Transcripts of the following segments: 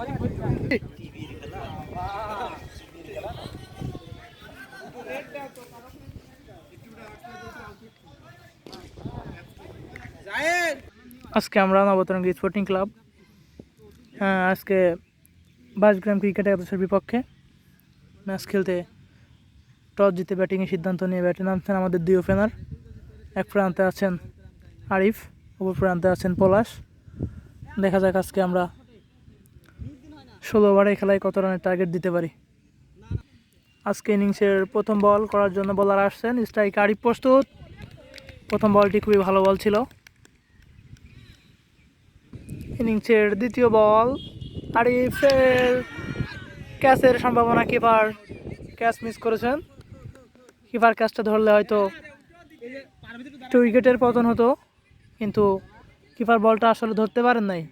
আজকে আমরা নবতরঙ্গ sporting club আজকে 22 গ্রাম ক্রিকেট একাদশের বিপক্ষে ম্যাচ খেলতে টস জিতে ব্যাটিংয়ের সিদ্ধান্ত নিয়ে ব্যাটে নামছেন আমাদের দুই ওপেনার। এক প্রান্তে আছেন আরিফ, অপর প্রান্তে আছেন পলাশ। দেখা যাক আজকে আমরা 16 ওভারে খেলায় কত রানের টার্গেট দিতে পারি। আজকে ইনিংসের প্রথম বল করার জন্য বোলার আসছেন। স্ট্রাইক আরিফ প্রস্তুত। প্রথম বলটি খুবই ভালো বল ছিল। ইনিংসের দ্বিতীয় বল, আরিফের ক্যাচের সম্ভাবনা, কিপার ক্যাচ মিস করেছেন। কিপার ক্যাচটা ধরলে হয়তো 2 উইকেটের পতন হতো, কিন্তু কিপার বলটা আসলে ধরতে পারেন নাই।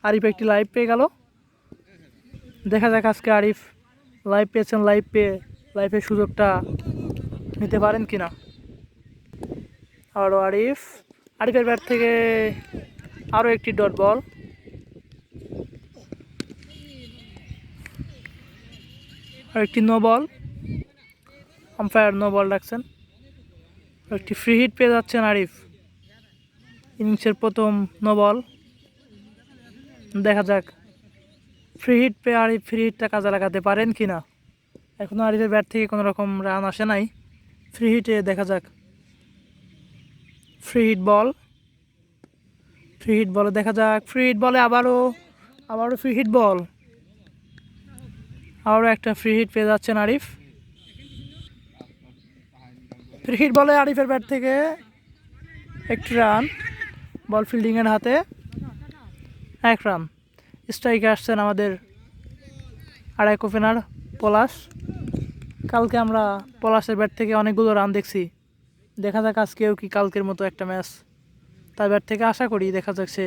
আরিফ একটি লাইভ পেয়ে গেল। দেখা যাক আজকে আরিফ লাইভ পেয়েছেন, লাইভের সুযোগটা নিতে পারেন কিনা। আরও আরিফের ব্যাট থেকে আরও একটি ডট বল। আর একটি no ball, umpire no ball ডাকছেন। একটি ফ্রি হিট পেয়ে যাচ্ছেন আরিফ। ইনিংসের প্রথম নো বল। দেখা যাক ফ্রি হিট পেয়ে আরিফ ফ্রি হিটটা কাজে লাগাতে পারেন কিনা। এখনও আরিফের ব্যাট থেকে কোনো রকম রান আসে নাই। ফ্রি হিটে দেখা যাক। ফ্রি হিট বলে দেখা যাক। ফ্রি হিট বলে আবারও ফ্রি হিট বল। আবারও একটা ফ্রি হিট পেয়ে যাচ্ছেন আরিফ। ফ্রি হিট বলে আরিফের ব্যাট থেকে একটি রান। বল ফিল্ডিংয়ের হাতে, 1 রান। স্ট্রাইকে আসছেন আমাদের আরেক ওপেনার পলাশ। কালকে আমরা পলাশের ব্যাট থেকে অনেকগুলো রান দেখছি। দেখা যাক আজকেও কি কালকের মতো একটা ম্যাচ তার ব্যাট থেকে আশা করি। দেখা যাক সে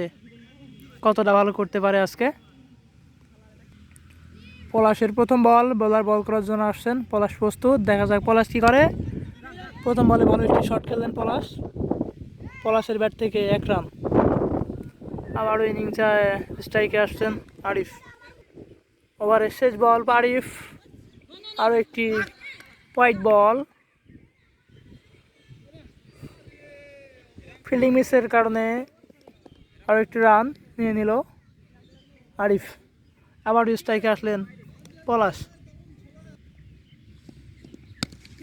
কতটা ভালো করতে পারে আজকে। পলাশের প্রথম বল, বোলার বল করার জন্য আসছেন। পলাশ প্রস্তুত। দেখা যাক পলাশ কী করে। প্রথম বলে ভালো একটি শট খেললেন পলাশের ব্যাট থেকে 1 রান। আবারও ইনিংসে স্ট্রাইকে আসছেন আরিফ। ওভারের শেষ বল আরিফ, আরও একটি হোয়াইট বল। ফিল্ডিং মিসের কারণে আরও একটি রান নিয়ে নিল আরিফ। আবার স্ট্রাইকে আসলেন পলাশ।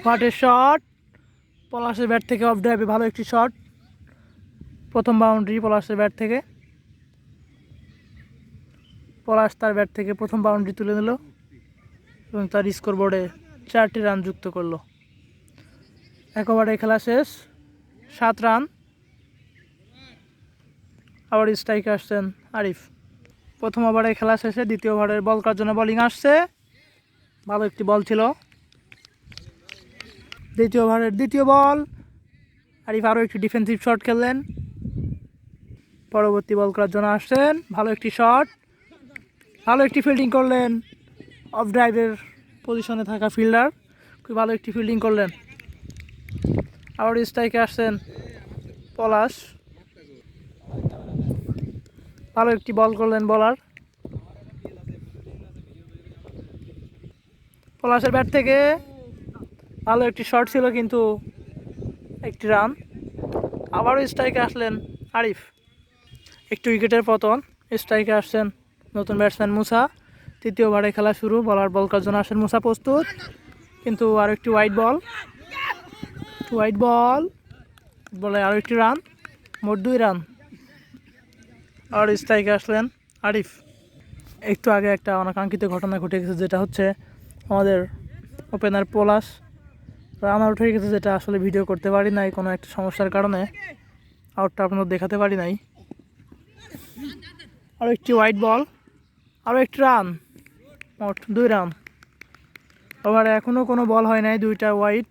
হোয়াটের শট, পলাশের ব্যাট থেকে অফ ড্রাইভে ভালো একটি শট। প্রথম বাউন্ডারি পলাশের ব্যাট থেকে। পলাশ তার ব্যাট থেকে প্রথম বাউন্ডারি তুলে নিল এবং তার স্কোরবোর্ডে 4টি রান যুক্ত করল। 1 ওভারে খেলা শেষ, 7 রান। আবার স্ট্রাইকে আসছেন আরিফ। প্রথম ওভারে খেলা শেষে দ্বিতীয় ওভারের বল করার জন্য বোলিং আসছে। ভালো একটি বল ছিল। দ্বিতীয় ওভারের দ্বিতীয় বল, আরিফ আরও একটি ডিফেন্সিভ শট খেললেন। পরবর্তী বল করার জন্য আসছেন। ভালো একটি শট, ভালো একটি ফিল্ডিং করলেন। অফ ড্রাইভের পজিশনে থাকা ফিল্ডার খুব ভালো একটি ফিল্ডিং করলেন। আবার স্ট্রাইকে আসছেন পলাশ। ভালো একটি বল করলেন বোলার। পলাশের ব্যাট থেকে ভালো একটি শট ছিল, কিন্তু একটি রান। আবারও স্ট্রাইকে আসলেন আরিফ। একটি উইকেটের পতন। স্ট্রাইকে আসছেন নতুন ব্যাটসম্যান মুসা। তৃতীয় ওভারে খেলা শুরু। বলার বল করার জন্য আসেন মুসা প্রস্তুত, কিন্তু আরও একটি হোয়াইট বল বলে আরও একটি রান, মোট 2 রান। আর স্ট্রাইকে আসলেন আরিফ। একটু আগে একটা অনাকাঙ্ক্ষিত ঘটনা ঘটে গেছে, যেটা হচ্ছে আমাদের ওপেনার পলাশ রান আউট হয়ে গেছে, যেটা আসলে ভিডিও করতে পারি নাই কোনো একটা সমস্যার কারণে। আউটটা আপনাদের দেখাতে পারি নাই। আরও একটি হোয়াইট বল, আরও একটি রান, মোট 2 রান। ওভারে এখনও কোনো বল হয় নাই, 2টা হোয়াইট।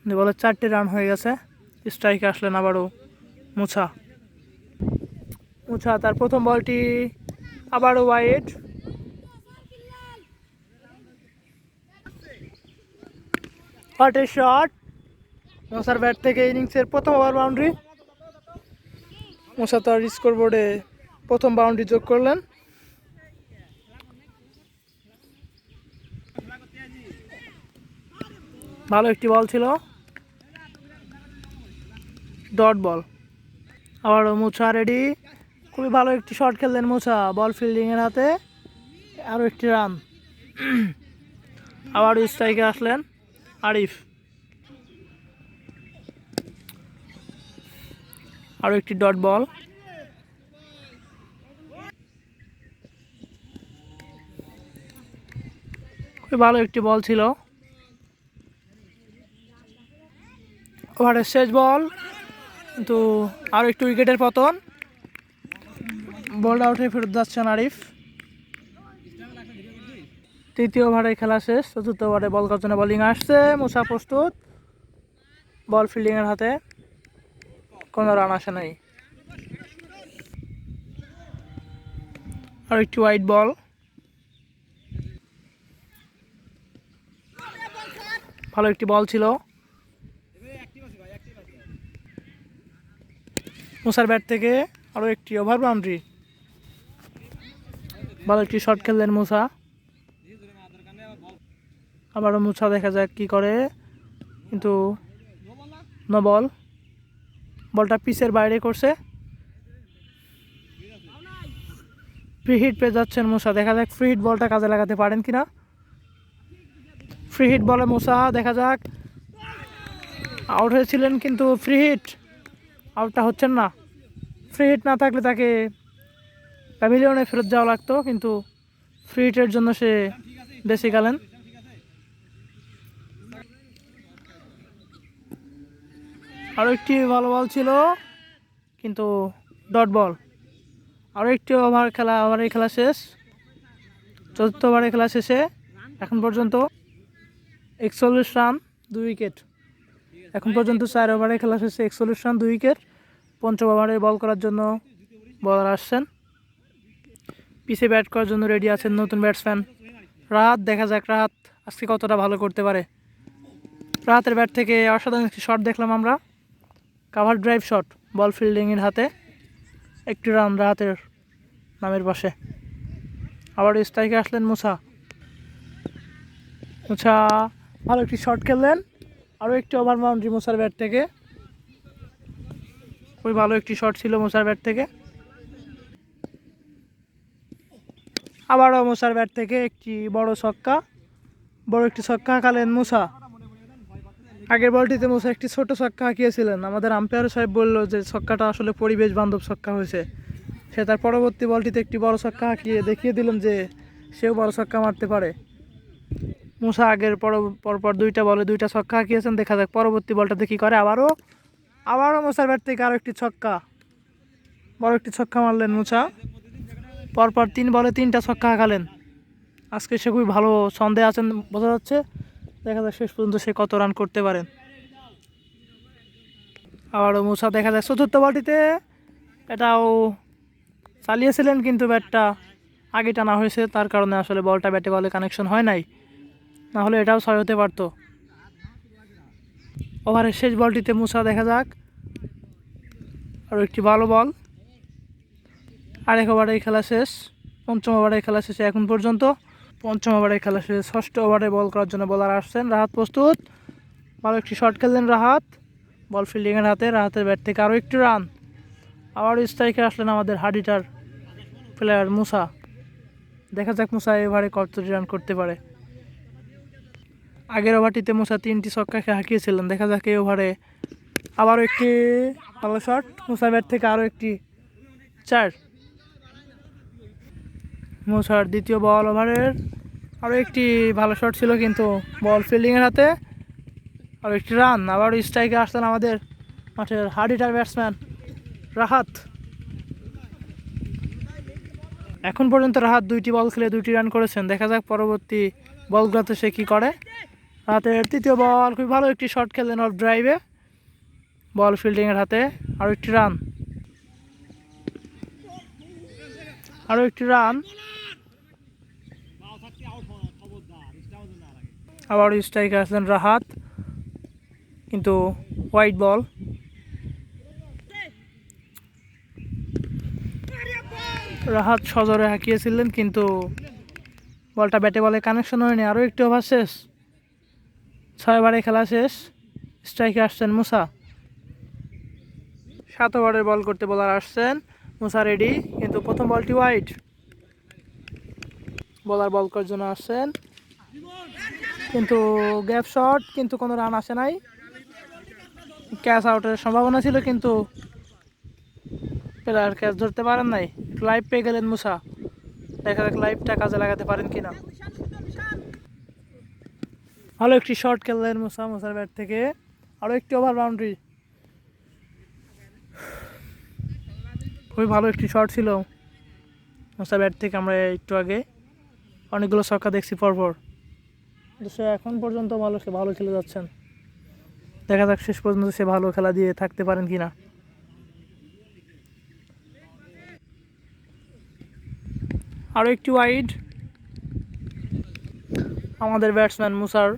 বলে 4টে রান হয়ে গেছে। স্ট্রাইকে আসলেন আবারও মুছা। তার প্রথম বলটি আবারও হোয়াইট। হটের শট, মুসার ব্যাট থেকে ইনিংসের প্রথম ওভার বাউন্ডারি। মুসা তার স্কোরবোর্ডে প্রথম বাউন্ডারি যোগ করলেন। ভালো একটি বল ছিল, ডট বল। আবারও মুছা রেডি, খুবই ভালো একটি শট খেললেন মুছা, বল ফিল্ডিংয়ের হাতে, আরও একটি রান। আবার স্ট্রাইকে আসলেন আরিফ, আরও একটি ডট বল। খুবই ভালো একটি বল ছিল, ওভারের শেষ বল, কিন্তু আরও একটু উইকেটের পতন, বল আউটে ফেরত যাচ্ছেন আরিফ। তৃতীয় ওভারে খেলা শেষ, চতুর্থ ওভারে বল করার জন্য বোলিং আসছে, মুসা প্রস্তুত, বল ফিল্ডিংয়ের হাতে, কোনো রান আসে নাই। আর একটি ওয়াইড বল, ভালো একটি বল ছিল, মুসার ব্যাট থেকে আরও একটি ওভার বাউন্ডারি। ভালো একটি শট খেললেন মুসা, আবারও মুসা দেখা যাক কি করে, কিন্তু নো বল, বলটা পিচের বাইরে করছে। ফ্রি হিট পেয়ে যাচ্ছেন মুসা, দেখা যাক ফ্রি হিট বলটা কাজে লাগাতে পারেন কিনা। ফ্রি হিট বলে মুসা, দেখা যাক, আউট হয়েছিলেন কিন্তু ফ্রি হিট আউটটা হচ্ছেন না। ফ্রি হিট না থাকলে তাকে প্যাভিলিয়নে ফেরত যাওয়া লাগতো, কিন্তু ফ্রি হিটের জন্য সে বেঁচে গেলেন। আরও একটি ভালো বল ছিল, কিন্তু ডট বল। আরও একটি ওভারে খেলা শেষ, চতুর্থ ওভারে খেলা শেষে এখন পর্যন্ত 41 রান 2 উইকেট। এখন পর্যন্ত 4 ওভারে খেলা শেষে 41 রান 2 উইকেট। পঞ্চম ওভারে বল করার জন্য বলার আসছেন, পিছে ব্যাট করার জন্য রেডি আছেন নতুন ব্যাটসম্যান রাহাত। দেখা যাক রাহাত আজকে কতটা ভালো করতে পারে। রাহাতের ব্যাট থেকে অসাধারণ একটি শট দেখলাম আমরা, কাভার ড্রাইভ শট, বল ফিল্ডিংয়ের হাতে, একটি রান রাহাতের নামের পাশে। আবার স্ট্রাইকে আসলেন মুছা, মুছা ভালো একটি শট খেললেন, আরও একটি ওভার বাউন্ডারি মুসার ব্যাট থেকে, খুবই ভালো একটি শট ছিল মুসার ব্যাট থেকে। আবারও মুসার ব্যাট থেকে একটি বড় একটি ছক্কা হাঁকালেন মুসা। আগের বলটিতে মুসা একটি ছোট ছক্কা হাঁকিয়েছিলেন, আমাদের আম্পায়ার সাহেব বলল যে ছক্কাটা আসলে পরিবেশ বান্ধব ছক্কা হয়েছে। সে তার পরবর্তী বলটিতে একটি বড় ছক্কা হাঁকিয়ে দেখিয়ে দিলেন যে সেও বড় ছক্কা মারতে পারে। মুসা আগের পরপর 2টা বলে 2টা ছক্কা হাঁকিয়েছেন, দেখা যাক পরবর্তী বলটাতে কী করে। আবারও মুসার ব্যাট থেকে আরও একটি ছক্কা, বড় একটি ছক্কা মারলেন মুসা, পরপর 3 বলে 3টা ছক্কা হাঁকালেন। আজকে সে খুবই ভালো ছন্দে আছেন বোঝা যাচ্ছে, দেখা যাক শেষ পর্যন্ত সে কত রান করতে পারেন। আবারও মুসা দেখা যায় চতুর্থ বলটিতে এটাও চালিয়েছিলেন, কিন্তু ব্যাটটা আগে টানা হয়েছে, তার কারণে আসলে বলটা ব্যাটে বলে কানেকশন হয় নাই, না হলে এটাও 6 হতে পারত। ওভারের শেষ বলটিতে মুসা দেখা যাক, আরও একটি ভালো বল। আরেক ওভারে খেলা শেষ, পঞ্চম ওভারে খেলা শেষে এখন পর্যন্ত। পঞ্চম ওভারে খেলা শেষে ষষ্ঠ ওভারে বল করার জন্য বলার আসছেন রাহাত প্রস্তুত, ভালো একটি শট খেললেন রাহাত, বল ফিল্ডিংয়ের হাতে, রাহাতের ব্যাট থেকে আরও একটি রান। আবার স্ট্রাইকে আসলেন আমাদের হার্ডিটার প্লেয়ার মুসা, দেখা যাক মুসা এই ওভারে কতটি রান করতে পারে। আগের ওভারটিতে মুসা 3টি ছক্কাকে হাঁকিয়েছিলেন, দেখা যাক এই ওভারে আবারও একটি ভালো শট, মুসার ব্যাট থেকে আরও একটি 4। মুসার দ্বিতীয় বল ওভারের আরও একটি ভালো শট ছিল, কিন্তু বল ফিল্ডিংয়ের হাতে, আরও একটি রান। আবার স্ট্রাইকে আসলেন আমাদের মাঠের হার্ডিটার ব্যাটসম্যান রাহাত। এখন পর্যন্ত রাহাত 2টি বল খেলে 2টি রান করেছেন, দেখা যাক পরবর্তী বলগুলোতে সে কী করে। রাহাতের তৃতীয় বল, খুব ভালো একটি শট খেললেন অফ ড্রাইভে, বল ফিল্ডিংয়ের হাতে, আরও একটি রান, আরও একটি রান। আবার স্ট্রাইকে আসলেন রাহাত, কিন্তু হোয়াইট বল। রাহাত সজোরে হাঁকিয়েছিলেন, কিন্তু বলটা ব্যাটে বলে কানেকশন হয়নি। আরও একটি ওভার শেষ, 6 ওভারে খেলা শেষ। স্ট্রাইকে আসছেন মুসা। 7 ওভারের বল করতে বলার আসছেন মুসা, রেডি, কিন্তু প্রথম বলটি ওয়াইড। বলার বল করার জন্য আসছেন, কিন্তু গ্যাপ শট, কিন্তু কোনো রান আসে নাই। ক্যাচ আউটের সম্ভাবনা ছিল, কিন্তু প্লেয়ার ক্যাচ ধরতে পারেন নাই। লাইভ পেয়ে গেলেন মুসা, দেখা যাক লাইভটা কাজে লাগাতে পারেন কিনা। ভালো একটি শট খেললেন মুসা, মুসার ব্যাট থেকে আরও একটি ওভার বাউন্ডারি। খুবই ভালো একটি শট ছিল মুসা ব্যাট থেকে। আমরা একটু আগে অনেকগুলো ছক্কা দেখছি পরপর, সে এখন পর্যন্ত ভালো খেলে যাচ্ছেন। দেখা যাক শেষ পর্যন্ত সে ভালো খেলা দিয়ে থাকতে পারেন কিনা। আরও একটি ওয়াইড। আমাদের ব্যাটসম্যান মুসার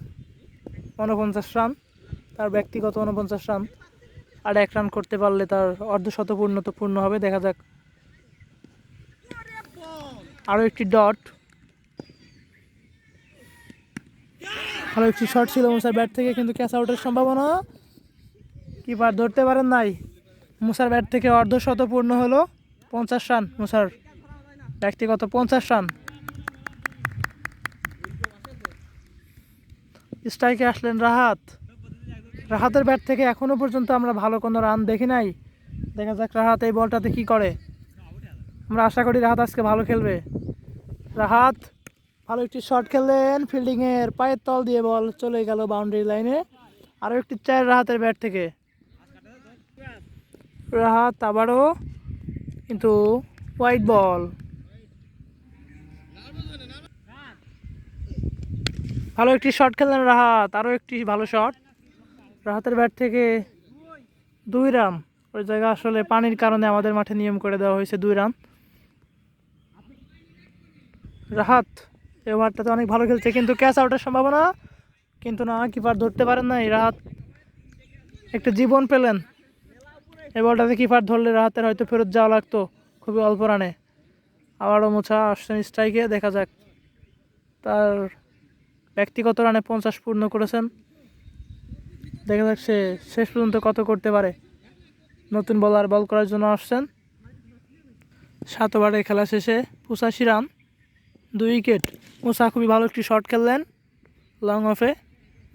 49 রান, তার ব্যক্তিগত 49 রান। আর 1 রান করতে পারলে তার অর্ধশত পূর্ণ হবে। দেখা যাক। আরও একটি ডট। ভালো একটি শট ছিল মুসার ব্যাট থেকে, কিন্তু ক্যাচ আউটের সম্ভাবনা, কিপার ধরতে পারেন নাই। মুসার ব্যাট থেকে অর্ধশত পূর্ণ হলো। 50 রান মুসার, ব্যক্তিগত 50 রান। স্ট্রাইকে আসলেন রাহাত। রাহাতের ব্যাট থেকে এখনো পর্যন্ত আমরা ভালো কোনো রান দেখি নাই। দেখা যাক রাহাত এই বলটাতে কি করে। আমরা আশা করি রাহাত আজকে ভালো খেলবে। রাহাত ভালো একটি শট খেললেন, ফিল্ডিংয়ের পায়ের তল দিয়ে বল চলে গেল বাউন্ডারি লাইনে। আরও একটি 4 রাহাতের ব্যাট থেকে। রাহাত আবারও, কিন্তু হোয়াইট বল। ভালো একটি শট খেললেন রাহাত, আরও একটি ভালো শট। রাহাতের ব্যাট থেকে 2 রান। ওই জায়গা আসলে পানির কারণে আমাদের মাঠে নিয়ম করে দেওয়া হয়েছে 2 রান। রাহাত এই ওভারটাতে অনেক ভালো খেলছে, কিন্তু ক্যাচ আউটের সম্ভাবনা, কিন্তু না, কিপার ধরতে পারেন নাই। রাহাত একটা জীবন পেলেন। এই বলটাতে কিপার ধরলে রাহাতের হয়তো ফেরত যাওয়া লাগতো খুবই অল্প রানে। আবারও মুছা আসছেন স্ট্রাইকে। দেখা যাক, তার ব্যক্তিগত রানে 50 পূর্ণ করেছেন। দেখা যাক সে শেষ পর্যন্ত কত করতে পারে। নতুন বলার বল করার জন্য আসছেন। 7 ওভারে খেলা শেষে 85 রান, 2 উইকেট। মুসা খুবই ভালো একটি শট খেললেন লং অফে,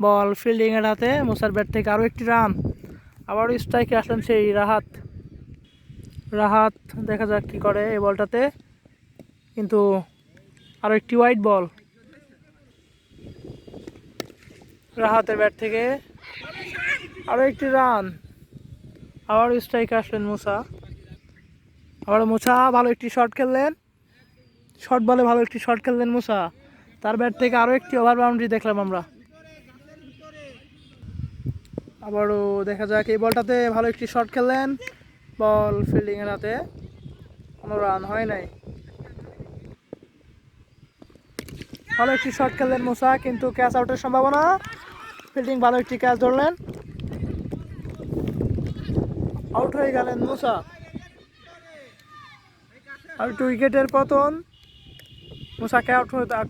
বল ফিল্ডিংয়ের হাতে। মুসার ব্যাট থেকে আরও একটি রান। আবারও স্ট্রাইকে আসলেন সেই রাহাত। রাহাত দেখা যাক কী করে এই বলটাতে, কিন্তু আরও একটি ওয়াইড বল। রাহাতের ব্যাট থেকে আরও একটি রান। আবারও স্ট্রাইকে আসলেন মুসা। আবারও মুসা ভালো একটি শট খেললেন, শর্ট বলে ভালো একটি শট খেললেন মুসা। তার ব্যাট থেকে আরও একটি ওভার বাউন্ডারি দেখলাম আমরা। আবারও দেখা যাক, এই বলটাতে ভালো একটি শট খেললেন, বল ফিল্ডিংয়ের হাতে, কোনো রান হয় নাই। ভালো একটি শট খেললেন মুসা, কিন্তু ক্যাচ আউটের সম্ভাবনা। ফিল্ডিং ভালো একটি ক্যাচ ধরলেন, আউট হয়ে গেলেন মুসা। আর 2 উইকেটের পতন। মুসা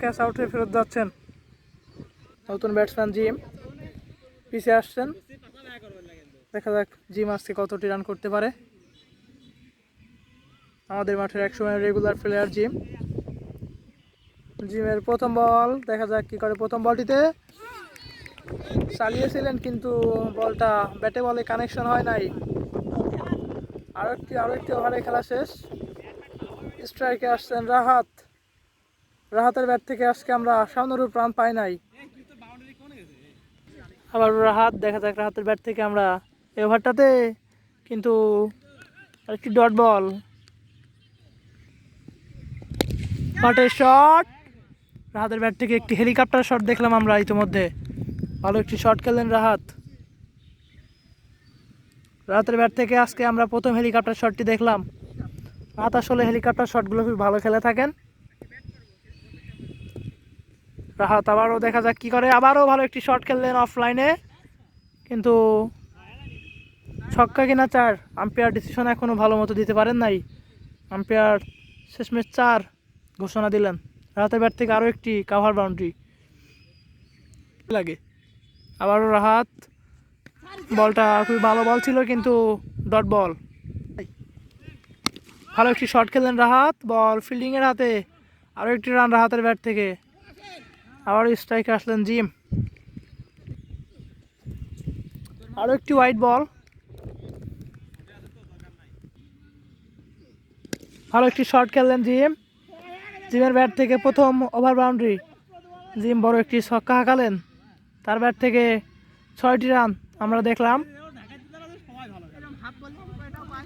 ক্যাচ আউট হয়ে ফেরত যাচ্ছেন। নতুন ব্যাটসম্যান জিম পিছিয়ে আসছেন। দেখা যাক জিম আজকে কতটি রান করতে পারে। আমাদের মাঠের এক সময় রেগুলার প্লেয়ার জিম। জিমের প্রথম বল, দেখা যাক কি করে। প্রথম বলটিতে চালিয়েছিলেন, কিন্তু বলটা ব্যাটে বলে কানেকশন হয় নাই। আরও একটি ওভারে খেলা শেষ। স্ট্রাইকে আসছেন রাহাত। রাহাতের ব্যাট থেকে আজকে আমরা আশানুরূপ রান পাই নাই। আবার রাহাত, দেখা যাক রাহাতের ব্যাট থেকে আমরা এই ওভারটাতে, কিন্তু আরেকটি ডট বল। শটের শট, রাহাতের ব্যাট থেকে একটি হেলিকপ্টার শট দেখলাম আমরা ইতিমধ্যে। ভালো একটি শট খেললেন রাহাত। রাহাতের ব্যাট থেকে আজকে আমরা প্রথম হেলিকপ্টার শটটি দেখলাম। রাহাত আসলে হেলিকপ্টার শটগুলো খুব ভালো খেলে থাকেন। রাহাত আবারও দেখা যাক কী করে। আবারও ভালো একটি শট খেললেন অফলাইনে, কিন্তু ছক্কা কিনা 4। আম্পায়ার ডিসিশন এখনও ভালো মতো দিতে পারেন নাই। আম্পায়ার শেষমেশ 4 ঘোষণা দিলেন। রাহাতের ব্যাট থেকে আরও একটি কাভার বাউন্ডারি লাগে। আবারও রাহাত, বলটা খুবই ভালো বল ছিল কিন্তু ডট বল। ভালো একটি শট খেললেন রাহাত, বল ফিল্ডিংয়ের হাতে। আরও একটি রান রাহাতের ব্যাট থেকে। আবারও স্ট্রাইকে আসলেন জিম। আরও একটি হোয়াইট বল। ভালো একটি শট খেললেন জিম। জিমের ব্যাট থেকে প্রথম ওভার বাউন্ডারি। জিম বড় একটি ছক্কা হাঁকালেন। তার ব্যাট থেকে 6টি রান আমরা দেখলাম।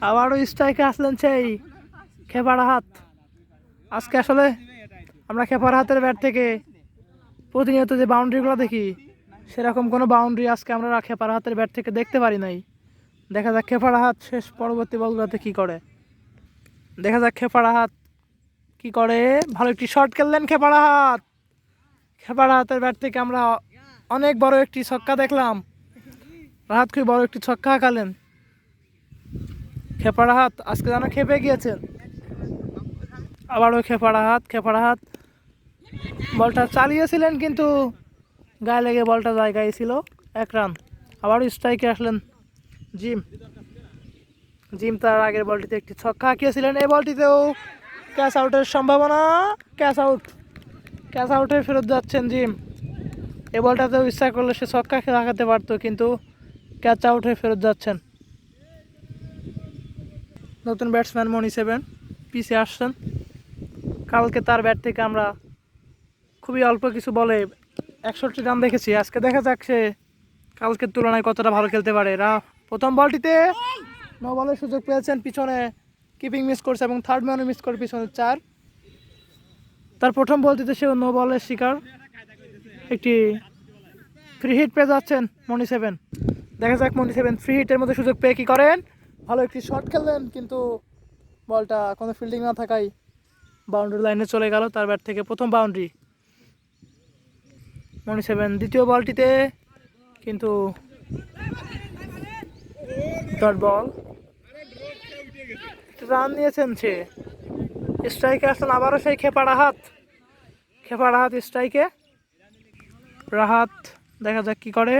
আবারও স্ট্রাইকে আসলেন সেই খেপা রাহাত। আজকে আসলে আমরা খেপা রাহাতের ব্যাট থেকে প্রতিনিয়ত যে বাউন্ডারিগুলো দেখি, সেরকম কোনো বাউন্ডারি আজকে আমরা খেপা রাহাতের ব্যাট থেকে দেখতে পারি নাই। দেখা যাক খেপা রাহাত শেষ পরবর্তী বলগুলোতে কী করে। দেখা যাক খেপা রাহাত কী করে। ভালো একটি শট খেললেন খেপা রাহাত। খেপা রাহাতের ব্যাট থেকে আমরা অনেক বড় একটি ছক্কা দেখলাম। রাহাত খুবই বড় একটি ছক্কা হাঁকালেন। খেপা রাহাত আজকে যেন খেপে গিয়েছেন। আবারও খেপা রাহাত বলটা চালিয়েছিলেন কিন্তু গায়ে লেগে বলটা জায়গায় ছিল। 1 রান। আবারও স্ট্রাইকে আসলেন জিম তার আগের বলটিতে একটি ছক্কা হাঁকিয়েছিলেন। এই বলটিতেও ক্যাচ আউটের সম্ভাবনা। ক্যাচ আউটে ফেরত যাচ্ছেন জিম। এই বলটাতেও ইচ্ছা করলে সে ছক্কা হাঁকাতে পারতো, কিন্তু ক্যাচ আউট হয়ে ফেরত যাচ্ছেন। নতুন ব্যাটসম্যান মনি 7 পিছে আসছেন। কালকে তার ব্যাট থেকে আমরা খুবই অল্প কিছু বলে 61 রান দেখেছি। আজকে দেখা যাক সে কালকের তুলনায় কতটা ভালো খেলতে পারে। প্রথম বলটিতে নো বলের সুযোগ পেয়েছেন, পিছনে কিপিং মিস করছে এবং থার্ড ম্যানও মিস করে পিছনে 4। তার প্রথম বলটিতে সেও নো বলের শিকার। একটি ফ্রি হিট পেয়ে যাচ্ছেন মনি 7। দেখা যাক মনি 7 ফ্রি হিটের মধ্যে সুযোগ পেয়ে কী করেন। ভালো একটি শট খেললেন কিন্তু বলটা কোনো ফিল্ডিং না থাকায় বাউন্ডারি লাইনে চলে গেল। তার ব্যাট থেকে প্রথম বাউন্ডারি। মনি 7 দ্বিতীয় বলটিতে কিন্তু ডট বল। রান নিয়েছেন সে। স্ট্রাইকে আসলেন আবারও সেই খেপা রাহাত স্ট্রাইকে। রাহাত দেখা যাক কি করে।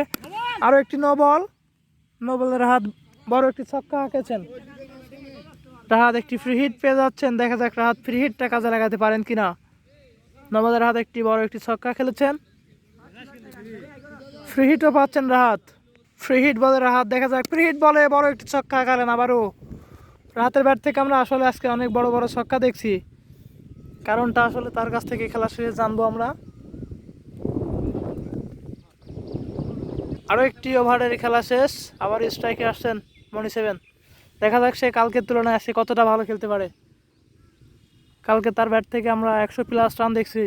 আরও একটি নো বলে রাহাত বড় একটি ছক্কা হাঁকেছেন। রাহাত একটি ফ্রি হিট পেয়ে যাচ্ছেন। দেখা যাক রাহাত ফ্রি হিটটা কাজে লাগাতে পারেন কিনা। নো বলে রাহাত একটি বড় একটি ছক্কা খেলেছেন। ফ্রি হিটও পাচ্ছেন রাহাত। ফ্রি হিট বলে রাহাত। দেখা যাক ফ্রি হিট বলে বড় একটি ছক্কা হাঁকালেন আবারও। রাহাতের ব্যাট থেকে আমরা আসলে আজকে অনেক বড় বড় ছক্কা দেখছি। কারণটা আসলে তার কাছ থেকে খেলা শেষে জানবো আমরা। আরও একটি ওভারের খেলা শেষ। আবার স্ট্রাইকে আসছেন মনি 7। দেখা যাক সে কালকের তুলনায় সে কতটা ভালো খেলতে পারে। কালকে তার ব্যাট থেকে আমরা 100+ রান দেখছি।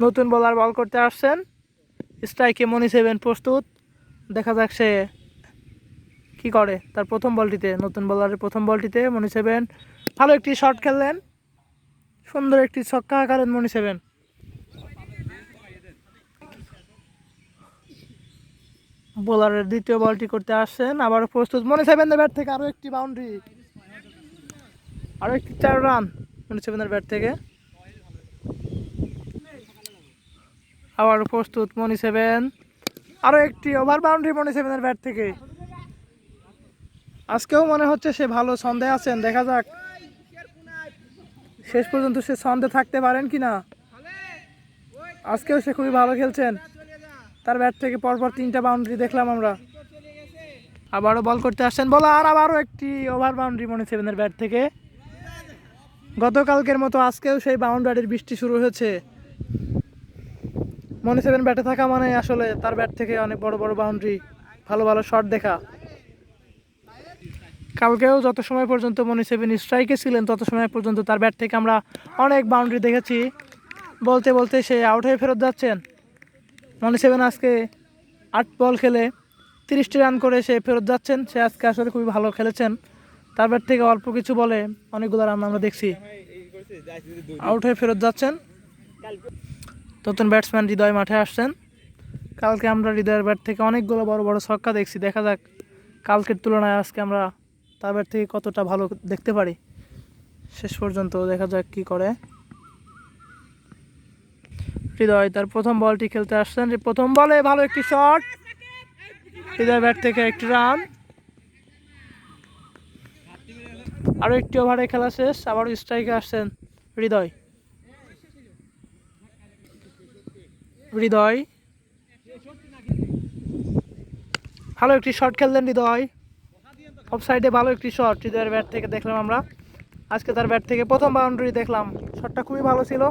নতুন বোলার বল করতে আসছেন। স্ট্রাইকে মনি 7 প্রস্তুত। দেখা যাক সে কী করে তার প্রথম বলটিতে। নতুন বোলারের প্রথম বলটিতে মনি 7 ভালো একটি শট খেললেন। সুন্দর একটি ছক্কা হাঁকালেন মনি 7। বোলারের দ্বিতীয় বলটি করতে আসছেন। আবারও প্রস্তুত মনি 7-এর ব্যাট থেকে আরও একটি বাউন্ডারি। আরও একটি 4 রান মনি 7-এর ব্যাট থেকে। আবারও প্রস্তুত মনি 7। আরও একটি ওভার বাউন্ডারি মনি 7-এর ব্যাট থেকে। আজকেও মনে হচ্ছে সে ভালো ছন্দে আছেন। দেখা যাক শেষ পর্যন্ত সে ছন্দে থাকতে পারেন কিনা। আজকেও সে খুবই ভালো খেলছেন। তার ব্যাট থেকে পরপর 3টা বাউন্ডারি দেখলাম আমরা। আবারও বল করতে আসছেন বোলার। আবারও একটি ওভার বাউন্ডারি মনি 7-এর ব্যাট থেকে। গতকালকের মতো আজকেও সেই বাউন্ডারির বৃষ্টি শুরু হয়েছে। মনি 7 ব্যাটে থাকা মানে আসলে তার ব্যাট থেকে অনেক বড় বড় বাউন্ডারি, ভালো ভালো শট দেখা। কালকেও যত সময় পর্যন্ত মনি 7 স্ট্রাইকে ছিলেন তত সময় পর্যন্ত তার ব্যাট থেকে আমরা অনেক বাউন্ডারি দেখেছি। বলতে বলতে সে আউট হয়ে ফেরত যাচ্ছেন। মনি 7 আজকে 8 বল খেলে 30টি রান করে সে ফেরত যাচ্ছেন। সে আজকে আসলে খুবই ভালো খেলেছেন। তার ব্যাট থেকে অল্প কিছু বলে অনেকগুলো রান আমরা দেখছি। আউট হয়ে ফেরত যাচ্ছেন। নতুন ব্যাটসম্যান হৃদয় মাঠে আসছেন। কালকে আমরা হৃদয়ের ব্যাট থেকে অনেকগুলো বড় বড় ছক্কা দেখছি। দেখা যাক কালকের তুলনায় আজকে আমরা তার ব্যাট থেকে কতটা ভালো দেখতে পারি। শেষ পর্যন্ত দেখা যাক কি করে। হৃদয় তার প্রথম বলটি খেলতে আসছেন, প্রথম বলে ভালো একটি শট, হৃদয় ব্যাট থেকে একটি রান। আরও একটি ওভারে খেলা শেষ, আবারও স্ট্রাইকে আসছেন হৃদয়। হৃদয় ভালো একটি শট খেললেন হৃদয়, অফ সাইডে ভালো একটি শট হৃদয়ের ব্যাট থেকে দেখলাম আমরা। আজকে তার ব্যাট থেকে প্রথম বাউন্ডারি দেখলাম, শটটা খুবই ভালো ছিল।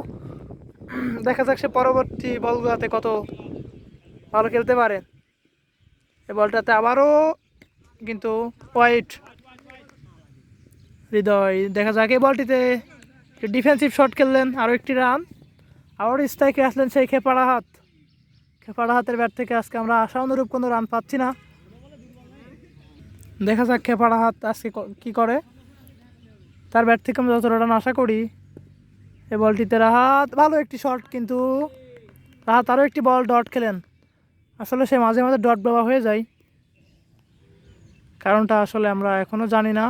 দেখা যাক সে পরবর্তী বলগুলোতে কত ভালো খেলতে পারে। এই বলটাতে আবারও কিন্তু ওয়াইড। হৃদয় দেখা যাক এই বলটিতে ডিফেন্সিভ শট খেললেন, আরও একটি রান। আবার স্ট্রাইকে আসলেন সেই খেপাড়া হাত। খেপাড়া হাতের ব্যাট থেকে আজকে আমরা আশা অনুরূপ কোনো রান পাচ্ছি না। দেখা যাক খেপাড়া হাত আজকে কি করে। তার ব্যাট থেকে আমরা যতটা রান আশা করি। এই বলটিতে রাহাত ভালো একটি শট, কিন্তু রাহাত আরও একটি বল ডট খেলেন। আসলে সে মাঝে মাঝে ডট বাবা হয়ে যায়, কারণটা আসলে আমরা এখনও জানি না।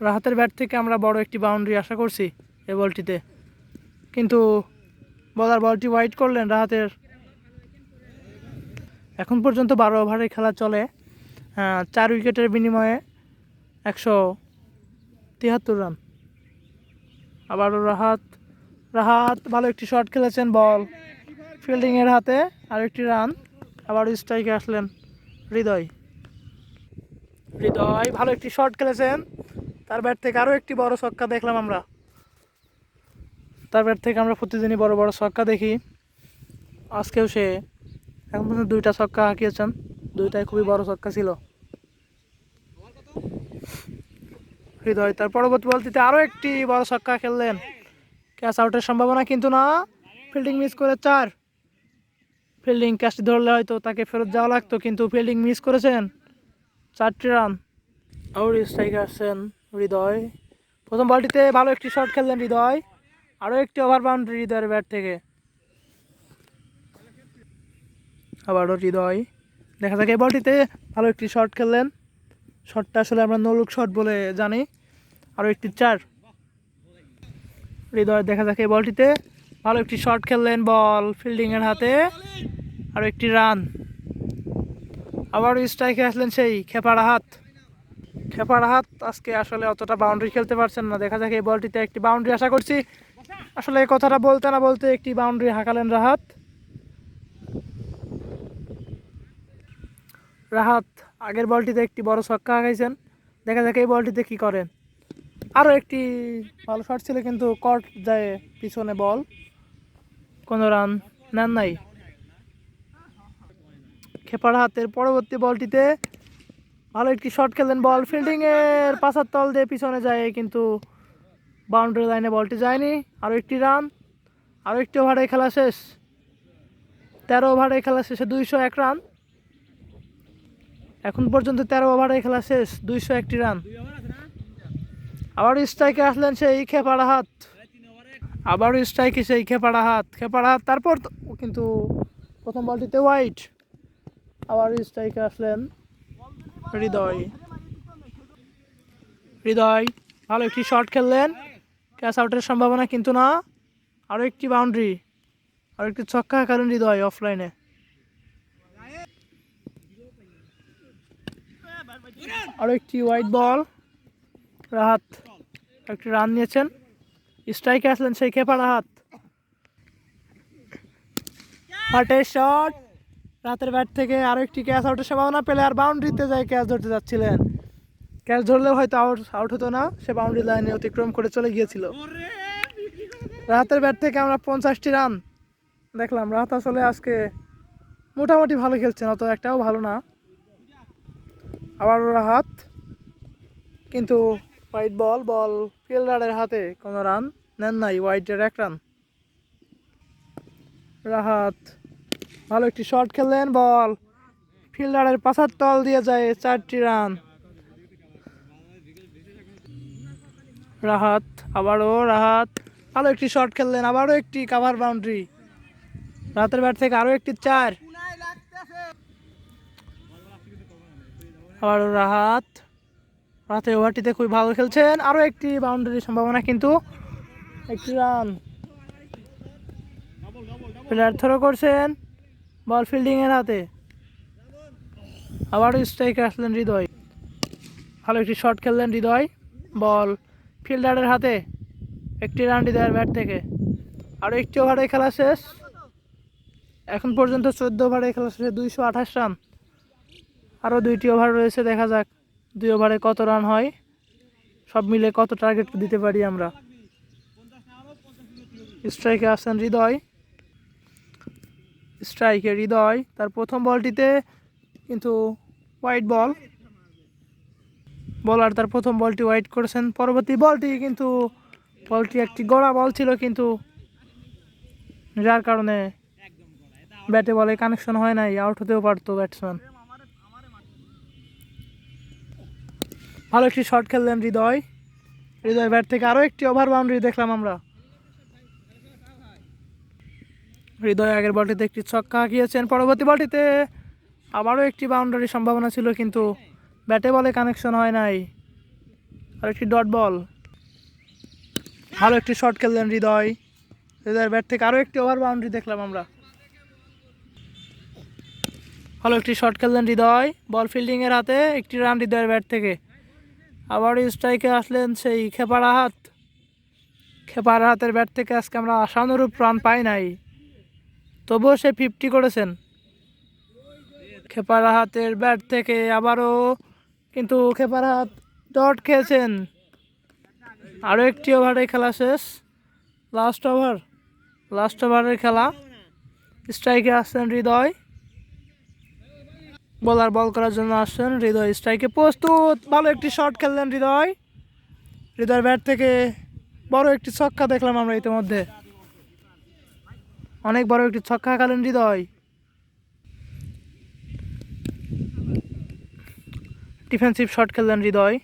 রাহাতের ব্যাট থেকে আমরা বড় একটি বাউন্ডারি আশা করছি এই বলটিতে, কিন্তু বলার বলটি ওয়াইড করলেন রাহাতের। এখন পর্যন্ত 12 ওভারে খেলা চলে, 4 উইকেটের বিনিময়ে 173 রান। আবারও রাহাত ভালো একটি শট খেলেছেন, বল ফিল্ডিংয়ের হাতে, আর একটি রান। আবারও স্ট্রাইকে আসলেন হৃদয় ভালো একটি শট খেলেছেন, তার ব্যাট থেকে আরও একটি বড় ছক্কা দেখলাম আমরা। তার ব্যাট থেকে আমরা প্রতিদিনই বড় বড় ছক্কা দেখি, আজকেও সে এখন পর্যন্ত 2টা ছক্কা হাঁকিয়েছেন, 2টাই খুবই বড় ছক্কা ছিল। হৃদয় তার পরবর্তী বলটিতে আরও একটি বড় ছক্কা খেললেন, ক্যাচ আউটের সম্ভাবনা কিন্তু না, ফিল্ডিং মিস করে 4। ফিল্ডিং ক্যাচটি ধরলে হয়তো তাকে ফেরত যাওয়া লাগতো, কিন্তু ফিল্ডিং মিস করেছেন, 4টি রান। আউট স্ট্রাইকে আসছেন হৃদয়। প্রথম বলটিতে ভালো একটি শট খেললেন হৃদয়, আরও একটি ওভার বাউন্ডারি হৃদয়ের ব্যাট থেকে। আবারও হৃদয় দেখা যাক এই বলটিতে ভালো একটি শট খেললেন, শটটা আসলে আমরা নো লুক শট বলে জানি, আরও একটি 4। হৃদয় দেখা যাক এই বলটিতে ভালো একটি শট খেললেন, বল ফিল্ডিংয়ের হাতে, আরও একটি রান। আবারও স্ট্রাইকে আসলেন সেই খেপাড়া হাত আজকে আসলে অতটা বাউন্ডারি খেলতে পারছেন না। দেখা যাক এই বলটিতে একটি বাউন্ডারি আশা করছি। আসলে এই কথাটা বলতে না বলতে একটি বাউন্ডারি হাঁকালেন রাহাত আগের বলটিতে একটি বড় ছক্কা হাঁকাইছেন, দেখা যাক এই বলটিতে কি করেন। আরও একটি ভালো শট ছিল, কিন্তু কট যায় পিছনে, বল কোনো রান নেন নাই। খেপাড়া হাতের পরবর্তী বলটিতে ভালো একটি শট খেলেন, বল ফিল্ডিংয়ের পাশার তল দিয়ে পিছনে যায়, কিন্তু বাউন্ডারি লাইনে বলটি যায়নি। আরও একটি রান, আরও একটি ওভারে খেলা শেষ, 13 ওভারে খেলা শেষে 201 রান। এখন পর্যন্ত 13 ওভারে খেলা শেষ, 201টি রান। আবার স্ট্রাইকে আসলেন সেই খেপাড়া হাত, তারপর কিন্তু প্রথম বলটিতে ওয়াইড। আবার স্ট্রাইকে আসলেন হৃদয় ভালো একটি শট খেললেন, ক্যাচ আউটের সম্ভাবনা কিন্তু না, আরও একটি বাউন্ডারি, আরও একটি ছক্কা হাঁকালেন হৃদয় অফলাইনে। আরও একটি ওয়াইড বল, রাহাত একটি রান নিয়েছেন। স্ট্রাইকে আসলেন সেই খেপাড়া হাত, শট রাতের ব্যাট থেকে আরও একটি ক্যাচ আউটের সম্ভাবনা পেলে, আর বাউন্ডারিতে যায় ক্যাচ ধরতে যাচ্ছিলেন, ক্যাচ ধরলেও হয়তো আউট হতো না, সে বাউন্ডারি লাইনে অতিক্রম করে চলে গিয়েছিল। রাহাতের ব্যাট থেকে আমরা 50টি রান দেখলাম। রাহাত আসলে আজকে মোটামুটি ভালো খেলছেন, অত একটাও ভালো না। আবার রাহাত কিন্তু হোয়াইট বল ফিল্ডারের হাতে, কোনো রান নেন নাই, হোয়াইটের 1 রান। রাহাত ভালো একটি শট খেললেন, বল ফিল্ডারের পাশার তল দিয়ে যায়, 4টি রান। রাহাত ভালো একটি শট খেললেন, আবারও একটি কাভার বাউন্ডারি, রাতের ব্যাট থেকে আরও একটি 4। আবারও রাহাত রাতে ওভারটিতে খুবই ভালো খেলছেন, আরও একটি বাউন্ডারির সম্ভাবনা, কিন্তু একটি রান। প্লেয়ার থ্রো করছেন, বল ফিল্ডিংয়ের হাতে, আবারও স্ট্রাইকে আসলেন হৃদয়। ভালো একটি শট খেললেন হৃদয়, বল ফিল্ডারের হাতে, একটি রান হৃদয়ের ব্যাট থেকে। আরও একটি ওভারে খেলা শেষ, এখন পর্যন্ত 14 ওভারে খেলা শেষে 228 রান। আরও 2টি ওভার রয়েছে, দেখা যাক 2 ওভারে কত রান হয়, সব মিলে কত টার্গেট দিতে পারি আমরা। স্ট্রাইকে আসছেন হৃদয়, স্ট্রাইকে হৃদয়, তার প্রথম বলটিতে কিন্তু হোয়াইট বল, বলার তার প্রথম বলটি হোয়াইট করেছেন। পরবর্তী বলটি কিন্তু বলটি একটি গড়া বল ছিল, কিন্তু যার কারণে ব্যাটে বলে কানেকশন হয় নাই, আউট হতেও পারতো ব্যাটসম্যান। ভালো একটি শট খেললেন হৃদয়, হৃদয় ব্যাট থেকে আরও একটি ওভার বাউন্ডারি দেখলাম আমরা। হৃদয় আগের বলটিতে একটি ছক্কা হাঁকিয়েছেন, পরবর্তী বলটিতে আবারও একটি বাউন্ডারির সম্ভাবনা ছিল, কিন্তু ব্যাটে বলে কানেকশন হয় নাই, আর একটি ডট বল। ভালো একটি শট খেললেন হৃদয়, হৃদয়ের ব্যাট থেকে আরও একটি ওভার বাউন্ডারি দেখলাম আমরা। ভালো একটি শট খেললেন হৃদয়, বল ফিল্ডিংয়ের হাতে, একটি রান হৃদয়ের ব্যাট থেকে। আবার স্ট্রাইকে আসলেন সেই খেপাড়া হাত, খেপাড়া হাতের ব্যাট থেকে আজকে আমরা আশানুরূপ রান পাই নাই, তবুও সে 50 করেছেন। খেপাড়া হাতের ব্যাট থেকে আবারও কিন্তু খেপাড়া হাত ডট খেয়েছেন। আরও একটি ওভারে খেলা শেষ, লাস্ট ওভারের খেলা। স্ট্রাইকে আসছেন হৃদয়, বোলার বল করার জন্য আসছেন হৃদয়, স্ট্রাইকে প্রস্তুত। ভালো একটি শট খেললেন হৃদয়, হৃদয়ের ব্যাট থেকে বড় একটি ছক্কা দেখলাম আমরা ইতিমধ্যে, অনেক বড় একটি ছক্কা খেলেন হৃদয়। ডিফেন্সিভ শট খেললেন হৃদয়,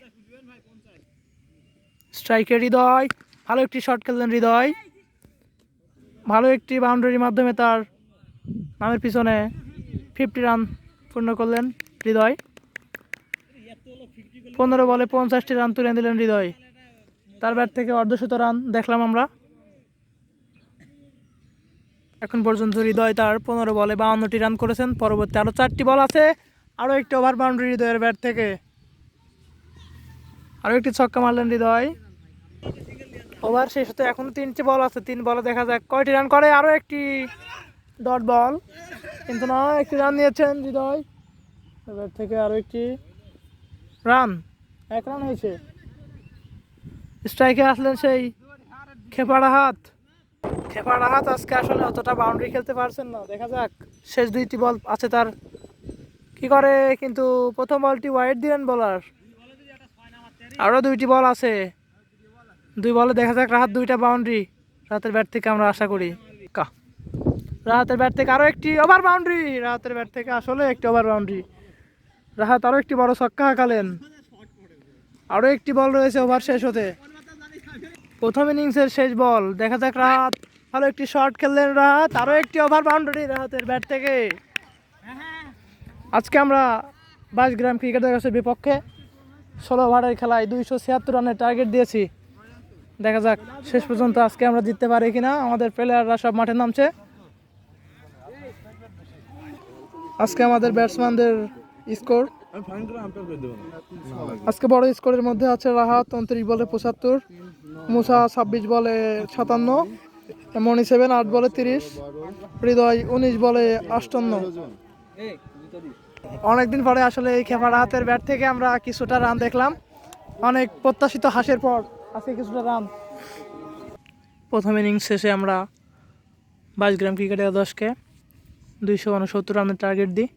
স্ট্রাইকে হৃদয়, ভালো একটি শট খেললেন হৃদয়, ভালো একটি বাউন্ডারির মাধ্যমে তার নামের পিছনে 50 রান পূর্ণ করলেন হৃদয়। 15 বলে 50টি রান তুলে দিলেন হৃদয়, তার ব্যাট থেকে অর্ধশত রান দেখলাম আমরা। এখন পর্যন্ত হৃদয় তার 15 বলে 52টি রান করেছেন, পরবর্তী আরও 4টি বল আছে, আরও একটি ওভার বাউন্ডারি হৃদয়ের ব্যাট থেকে, আরও একটি ছক্কা মারলেন হৃদয়। ওভার শেষ হতে এখন 3টি বল আছে, 3 বলে দেখা যাক কয়টি রান করে। আরও একটি ডট বল, কিন্তু না, একটি রান নিয়েছেন হৃদয়, ব্যাট থেকে আরও একটি রান, 1 রান হয়েছে। স্ট্রাইকে আসলেন সেই খেপাড়া হাত, আজকে আসলে অতটা বাউন্ডারি খেলতে পারছেন না, দেখা যাক শেষ 2টি বল আছে তার কি করে, কিন্তু প্রথম বলটি ওয়াইড দিলেন বোলার। আরও 2টি বল আছে, 2 বলে দেখা যাক রাহাত 2টা বাউন্ডারি রাহাতের ব্যাট থেকে আমরা আশা করি। রাহাতের ব্যাট থেকে আরও একটি ওভার বাউন্ডারি, রাহাতের ব্যাট থেকে আসলে একটি ওভার বাউন্ডারি, রাহাত আরও একটি বড় ছক্কা হাঁকালেন। আরও একটি বল রয়েছে ওভার শেষ হতে, প্রথম ইনিংসের শেষ বল, দেখা যাক রাহাত ভালো একটি শট খেললেন রাহাত, আরও একটি ওভার বাউন্ডারি রাহাতের ব্যাট থেকে। আজকে আমরা 22 গ্রাম ক্রিকেটার কাছে বিপক্ষে 16 ওভারের খেলায় 276 রানের টার্গেট দিয়েছি, দেখা যাক শেষ পর্যন্ত আজকে আমরা জিততে পারি কিনা। আমাদের প্লেয়াররা সব মাঠে নামছে। আজকে আমাদের ব্যাটসম্যানদের স্কোর, আজকে বড় স্কোরের মধ্যে আছে রাহাত 29 বলে 75, মুসা 26 বলে 57, মনি 7 8 বলে 30, হৃদয় 19 বলে 58। অনেকদিন পরে আসলে এই খেপাড়া হাতের ব্যাট থেকে আমরা কিছুটা রান দেখলাম, অনেক প্রত্যাশিত হাসের পর আজকে কিছুটা রান। প্রথম ইনিংস শেষে আমরা 22 গ্রাম ক্রিকেটের 10কে 269 রানের টার্গেট দিই।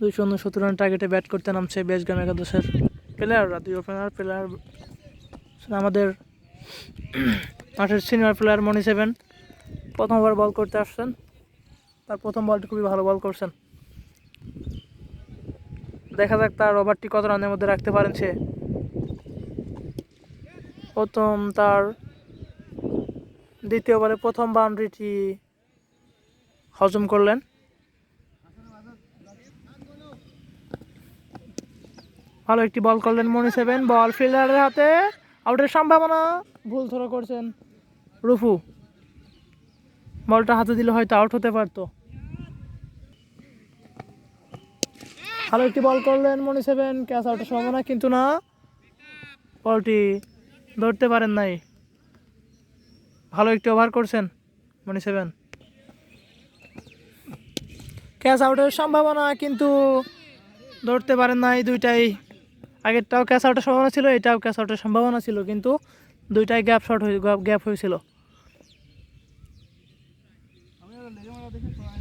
269 রানের টার্গেটে ব্যাট করতে নামছে 22 গ্রাম 11-এর প্লেয়াররা, 2 ওপেনার প্লেয়ার, আমাদের মাঠের সিনিয়র প্লেয়ার মনি 7 প্রথম ওভার বল করতে আসছেন, তার প্রথম বলটি খুবই ভালো বল করছেন, দেখা যাক তার ওভারটি কত রানের মধ্যে রাখতে পারেন সে। প্রথম তার দ্বিতীয় বলে প্রথম বাউন্ডারিটি হজম করলেন। ভালো একটি বল করলেন মনি সেভেন, বল ফিল্ডারের হাতে, আউটের সম্ভাবনা, ভুল থ্রো করছেন রুফু। বলটা হাতে দিলে হয়তো আউট হতে পারতো। ভালো একটি বল করলেন মনি সেভেন, ক্যাচ আউটের সম্ভাবনা কিন্তু না, বলটি ধরতে পারেন নাই। ভালো একটি ওভার করছেন মনি সেভেন, ক্যাচ আউটের সম্ভাবনা কিন্তু ধরতে পারেন নাই। দুইটাই, আগেরটাও ক্যাচ আউটের সম্ভাবনা ছিল, এটাও ক্যাচ আউটের সম্ভাবনা ছিল, কিন্তু দুইটাই গ্যাপ হয়েছিল।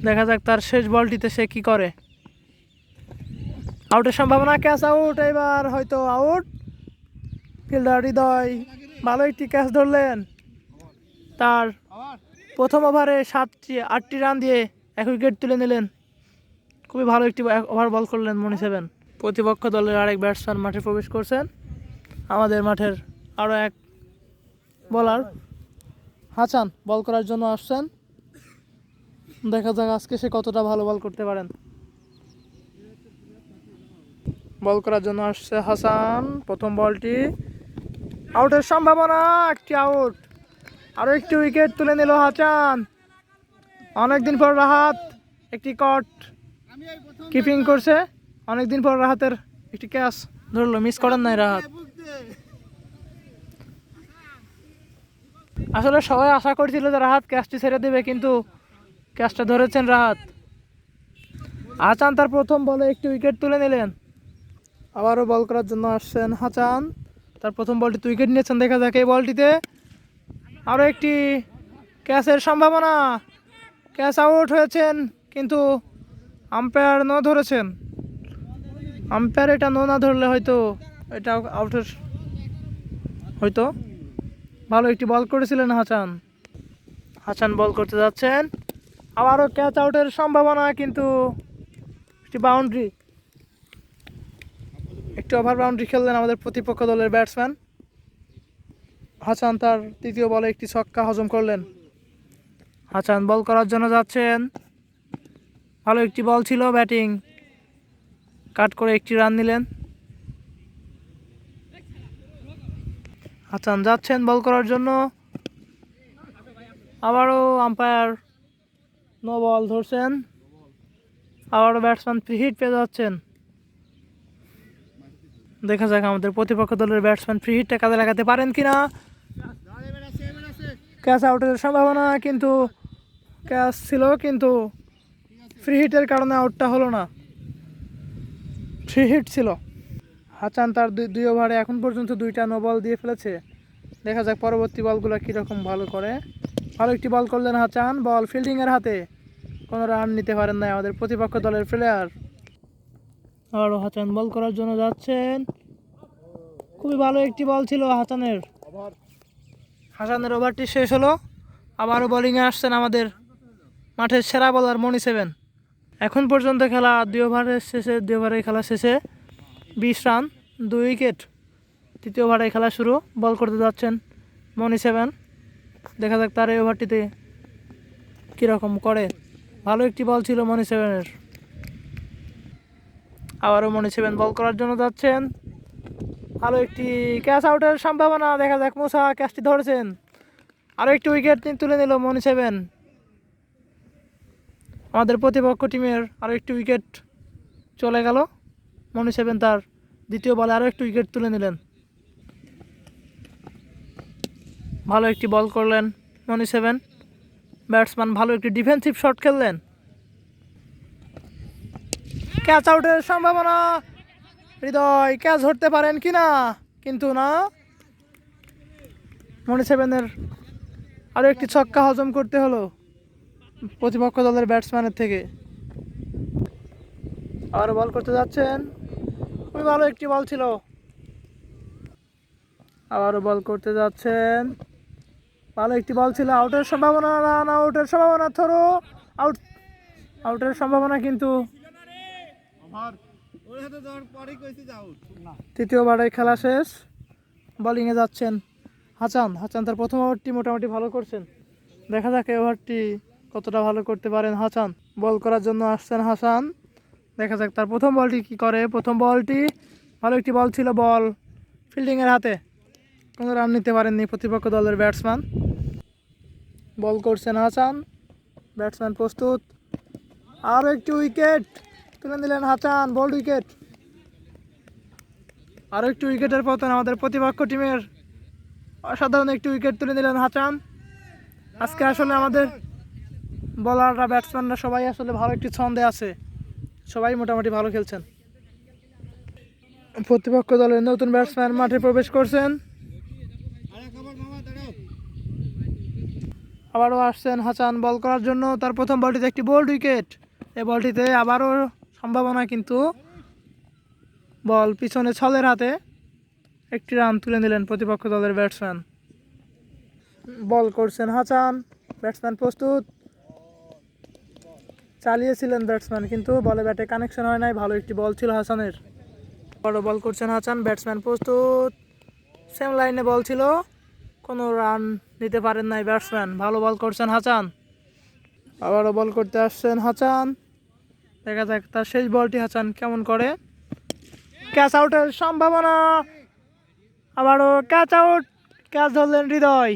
দেখা যাক তার শেষ বলটিতে সে কি করে। আউটের সম্ভাবনা, ক্যাচ আউট, এবার হয়তো আউট। ফিল্ডার হৃদয় ভালো একটি ক্যাচ ধরলেন। তার প্রথম ওভারে 8টি রান দিয়ে 1 উইকেট তুলে নিলেন। খুবই ভালো একটি ওভার বল করলেন মনি সেভেন। প্রতিপক্ষ দলের আরেক ব্যাটসম্যান মাঠে প্রবেশ করছেন। আমাদের মাঠের আরও এক বোলার হাসান বল করার জন্য আসছেন। দেখা যাক আজকে সে কতটা ভালো বল করতে পারেন। বল করার জন্য আসছে হাসান, প্রথম বলটি, আউটের সম্ভাবনা, একটি আউট। আরও একটি উইকেট তুলে নিল হাসান। অনেকদিন পর রাহাত একটি কট কিপিং করছে, অনেকদিন পর রাহাতের একটি ক্যাচ ধরলো, মিস করেন নাই রাহাত। আসলে সবাই আশা করছিল যে রাহাত ক্যাচটি ছেড়ে দেবে, কিন্তু ক্যাচটা ধরেছেন রাহাত। হাসান তার প্রথম বলে একটি উইকেট তুলে নিলেন। আবারও বল করার জন্য আসছেন হাসান, তার প্রথম বলটি উইকেট নিয়েছেন। দেখা যাক এই বলটিতে আরও একটি ক্যাচের সম্ভাবনা, ক্যাচ আউট হয়েছেন, কিন্তু আম্পায়ার ন ধরেছেন। আম্পায়ার এটা না ধরলে হয়তো এটা আউটের হয়তো। ভালো একটি বল করেছিলেন হাসান। হাসান বল করতে যাচ্ছেন, আবারও ক্যাচ আউটের সম্ভাবনা, কিন্তু একটি বাউন্ডারি, একটি ওভার বাউন্ডারি খেললেন আমাদের প্রতিপক্ষ দলের ব্যাটসম্যান। হাসান তার তৃতীয় বলে একটি ছক্কা হজম করলেন। হাসান বল করার জন্য যাচ্ছেন, ভালো একটি বল ছিল, ব্যাটিং কাট করে একটি রান নিলেন। হাসান যাচ্ছেন বল করার জন্য, আবারও আম্পায়ার নো বল ধরছেন, আবারও ব্যাটসম্যান ফ্রি হিট পেয়ে যাচ্ছেন। দেখা যাক আমাদের প্রতিপক্ষ দলের ব্যাটসম্যান ফ্রি হিটটা কাজে লাগাতে পারেন কিনা। ক্যাচ আউটের সম্ভাবনা, কিন্তু ক্যাচ ছিল, কিন্তু ফ্রি হিটের কারণে আউটটা হলো না, ফ্রি হিট ছিল। হাসান তার দুই ওভারে এখন পর্যন্ত 2টা নো বল দিয়ে ফেলেছে। দেখা যাক পরবর্তী বলগুলো কীরকম ভালো করে। ভালো একটি বল করলেন হাসান, বল ফিল্ডিংয়ের হাতে, কোনো রান নিতে পারেন নাই আমাদের প্রতিপক্ষ দলের প্লেয়ার। আবারও হাসান বল করার জন্য যাচ্ছেন, খুবই ভালো একটি বল ছিল হাসানের। হাসানের ওভারটি শেষ হলো। আবারও বোলিংয়ে আসছেন আমাদের মাঠের সেরা বোলার মনি সেভেন। এখন পর্যন্ত খেলা 2 ওভারের খেলা শেষে 20 রান 2 উইকেট। তৃতীয় ওভারে খেলা শুরু, বল করতে যাচ্ছেন মনি সেভেন। দেখা যাক তার এই ওভারটিতে কীরকম করে। ভালো একটি বল ছিল মনি সেভেনের। আবারও মনি সেভেন বল করার জন্য যাচ্ছেন, ভালো একটি ক্যাচ আউটের সম্ভাবনা। দেখা যাক মুসা ক্যাচটি ধরেছেন, আরও একটি উইকেট তুলে নিল মনি সেভেন। আমাদের প্রতিপক্ষ টিমের আরও একটি উইকেট চলে গেল। মনি সেভেন তার দ্বিতীয় বলে আরও একটি উইকেট তুলে নিলেন। ভালো একটি বল করলেন মনি সেভেন, ব্যাটসম্যান ভালো একটি ডিফেন্সিভ শট খেললেন। ক্যাচ আউটের সম্ভাবনা, হৃদয় ক্যাচ ধরতে পারেন কিনা, কিন্তু না। মনি সেভেনের আরও একটি ছক্কা হজম করতে হলো প্রতিপক্ষ দলের ব্যাটসম্যানের থেকে। আবার বল করতে যাচ্ছেন, খুবই ভালো একটি বল ছিল। আবারও বল করতে যাচ্ছেন, ভালো একটি বল ছিল, আউটের সম্ভাবনা, রান আউটের সম্ভাবনা, থ্রো আউট, আউটের সম্ভাবনা, কিন্তু তৃতীয় ওভারে খেলা শেষ। বোলিংয়ে যাচ্ছেন হাসান। হাসান তার প্রথম ওভারটি মোটামুটি ভালো করছেন। দেখা যাক এই ওভারটি কতটা ভালো করতে পারেন হাসান। বল করার জন্য আসছেন হাসান, দেখা যাক তার প্রথম বলটি কি করে। প্রথম বলটি ভালো একটি বল ছিল, বল ফিল্ডিংয়ের হাতে, কোনো রান নিতে পারেননি প্রতিপক্ষ দলের ব্যাটসম্যান। বল করছেন হাসান, ব্যাটসম্যান প্রস্তুত, আরও একটি উইকেট তুলে নিলেন হাসান, বোল্ড উইকেট। আরও একটি উইকেটের পতন আমাদের প্রতিপক্ষ টিমের, অসাধারণ একটি উইকেট তুলে নিলেন হাসান। আজকে আসলে আমাদের বলাররা ব্যাটসম্যানরা সবাই আসলে ভালো একটি ছন্দে আছে, সবাই মোটামুটি ভালো খেলছেন। প্রতিপক্ষ দলের নতুন ব্যাটসম্যান মাঠে প্রবেশ করছেন, আবারও আসছেন হাসান বল করার জন্য। তার প্রথম বলটিতে একটি বোল্ড উইকেট, এই বলটিতে আবারও সম্ভাবনা, কিন্তু বল পিছনে ছলের হাতে, একটি রান তুলে নিলেন প্রতিপক্ষ দলের ব্যাটসম্যান। বল করছেন হাসান, ব্যাটসম্যান প্রস্তুত, চালিয়েছিলেন ব্যাটসম্যান কিন্তু বলে ব্যাটে কানেকশন হয় নাই, ভালো একটি বল ছিল হাসানের। বড় বল করছেন হাসান, ব্যাটসম্যান প্রস্তুত, সেম লাইনে বল ছিল, কোনো রান নিতে পারেন নাই ব্যাটসম্যান, ভালো বল করছেন হাসান। আবারও বল করতে আসছেন হাসান, দেখা যাক তার শেষ বলটি হাসান কেমন করে। ক্যাচ আউটের সম্ভাবনা, আবারও ক্যাচ আউট, ক্যাচ ধরলেন হৃদয়,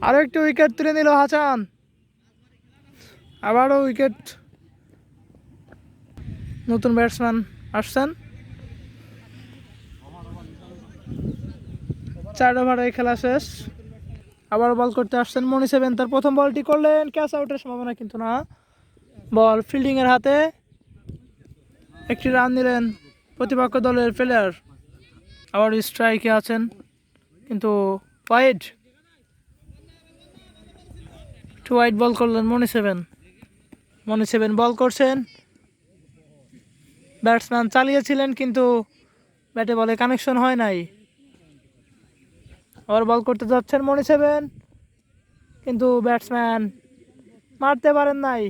আরও একটি উইকেট তুলে নিল হাসান, আবারও উইকেট। নতুন ব্যাটসম্যান আসছেন, 4 ওভারে খেলা শেষ। আবার বল করতে আসছেন মনি সেভেন, তার প্রথম বলটি করলেন, ক্যাচ আউটের সম্ভাবনা কিন্তু না, বল ফিল্ডিংয়ের হাতে, একটি রান নিলেন প্রতিপক্ষ দলের প্লেয়ার। আবার স্ট্রাইকে আছেন কিন্তু ওয়াইড, একটু ওয়াইড বল করলেন মনি সেভেন বল করছেন, ব্যাটসম্যান চালিয়েছিলেন কিন্তু ব্যাটে বলে কানেকশন হয় নাই। আবার বল করতে যাচ্ছেন মনি সেভেন, কিন্তু ব্যাটসম্যান মারতে পারেন নাই।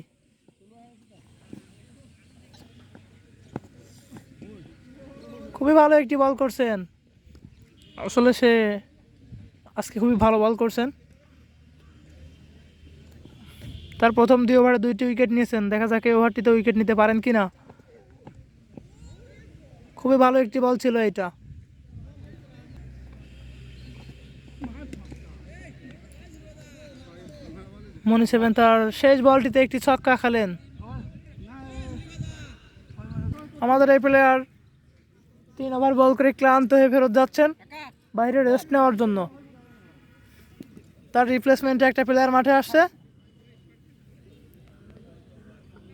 খুবই ভালো একটি বল করছেন, আসলে সে আজকে খুবই ভালো বল করছেন। তার প্রথম 2 ওভারে 2টি উইকেট নিয়েছেন, দেখা যাক এই ওভারটিতে উইকেট নিতে পারেন কিনা। খুবই ভালো একটি বল ছিল এটা। মনি সেভেন তার শেষ বলটিতে একটি ছক্কা খেলেন। আমাদের এই প্লেয়ার 3 ওভার বল করে ক্লান্ত হয়ে ফেরত যাচ্ছেন বাইরে রেস্ট নেওয়ার জন্য। তার রিপ্লেসমেন্টে একটা প্লেয়ার মাঠে আসছে,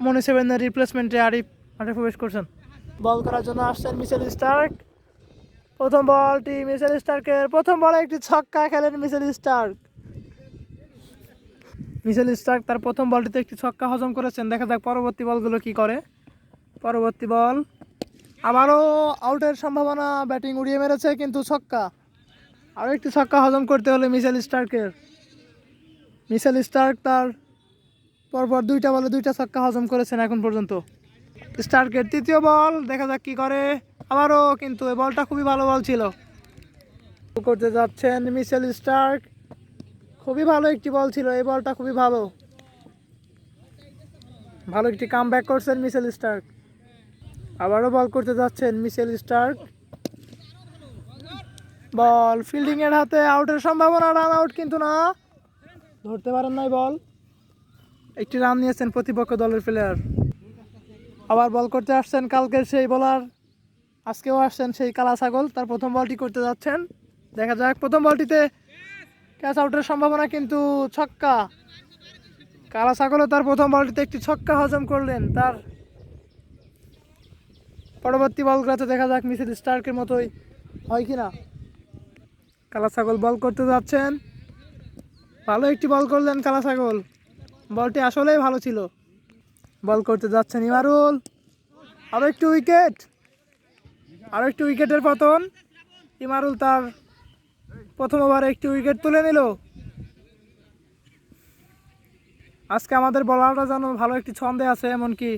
মনি সেভেনের রিপ্লেসমেন্টে আরিফ মাঠে প্রবেশ করছেন। বল করার জন্য আসছেন মিচেল স্টার্ক, প্রথম বলটি মিচেল স্টার্কের, প্রথম বলে একটি ছক্কা খেলেন মিচেল স্টার্ক তার প্রথম বলটিতে একটি ছক্কা হজম করেছেন, দেখা যাক পরবর্তী বলগুলো কি করে। পরবর্তী বল আবারও আউটের সম্ভাবনা, ব্যাটিং উড়িয়ে মেরেছে কিন্তু ছক্কা, আরও একটি ছক্কা হজম করতে হলে মিচেল স্টার্ক তার পরপর 2টা বলে 2টা ছক্কা হজম করেছেন এখন পর্যন্ত। স্টার্কের তৃতীয় বল, দেখা যাক কি করে, আবারও কিন্তু এই বলটা খুবই ভালো বল ছিল। করতে যাচ্ছেন মিচেল স্টার্ক, খুবই ভালো একটি বল ছিল, এই বলটা খুবই ভালো একটি কামব্যাক করছেন মিচেল স্টার্ক। আবারও বল করতে যাচ্ছেন মিচেল স্টার্ক, বল ফিল্ডিংয়ের হাতে, আউটের সম্ভাবনা, রান আউট কিন্তু না, ধরতে পারেন নাই বল, একটি রান নিয়েছেন প্রতিপক্ষ দলের প্লেয়ার। আবার বল করতে আসছেন কালকের সেই বোলার, আজকেও আসছেন সেই কালা ছাগল, তার প্রথম বলটি করতে যাচ্ছেন, দেখা যাক প্রথম বলটিতে ক্যাচ আউটের সম্ভাবনা কিন্তু ছক্কা, কালা ছাগলও তার প্রথম বলটিতে একটি ছক্কা হজম করলেন। তার পরবর্তী বলগুলোতে দেখা যাক মিচেল স্টার্কের মতোই হয় কিনা। কালা ছাগল বল করতে যাচ্ছেন, ভালো একটি বল করলেন কালা ছাগল, বলটি আসলেই ভালো ছিল। বল করতে যাচ্ছেন ইমারুল, আরও একটি উইকেটের পতন, ইমারুল তার প্রথম ওভারে একটি উইকেট তুলে নিল। আজকে আমাদের বলাররা যেন ভালো একটি ছন্দে আছে, এমনকি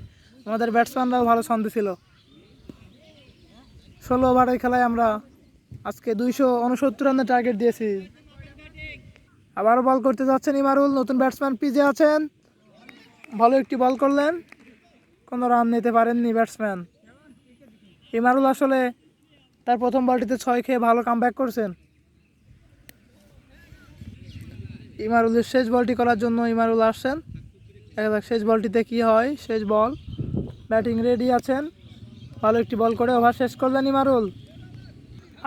আমাদের ব্যাটসম্যানরাও ভালো ছন্দে ছিল। 16 ওভারের খেলায় আমরা আজকে 269 রানের টার্গেট দিয়েছি। আবারও বল করতে যাচ্ছেন ইমারুল, নতুন ব্যাটসম্যান পিজে আছেন, ভালো একটি বল করলেন, কোনো রান নিতে পারেননি ব্যাটসম্যান। ইমারুল আসলে তার প্রথম বলটিতে 6 খেয়ে ভালো কামব্যাক করছেন। ইমারুলের শেষ বলটি করার জন্য ইমারুল আসছেন। দেখা যাক শেষ বলটিতে কি হয়। শেষ বল, ব্যাটিং রেডি আছেন। ভালো একটি বল করে ওভার শেষ করলেন ইমারুল।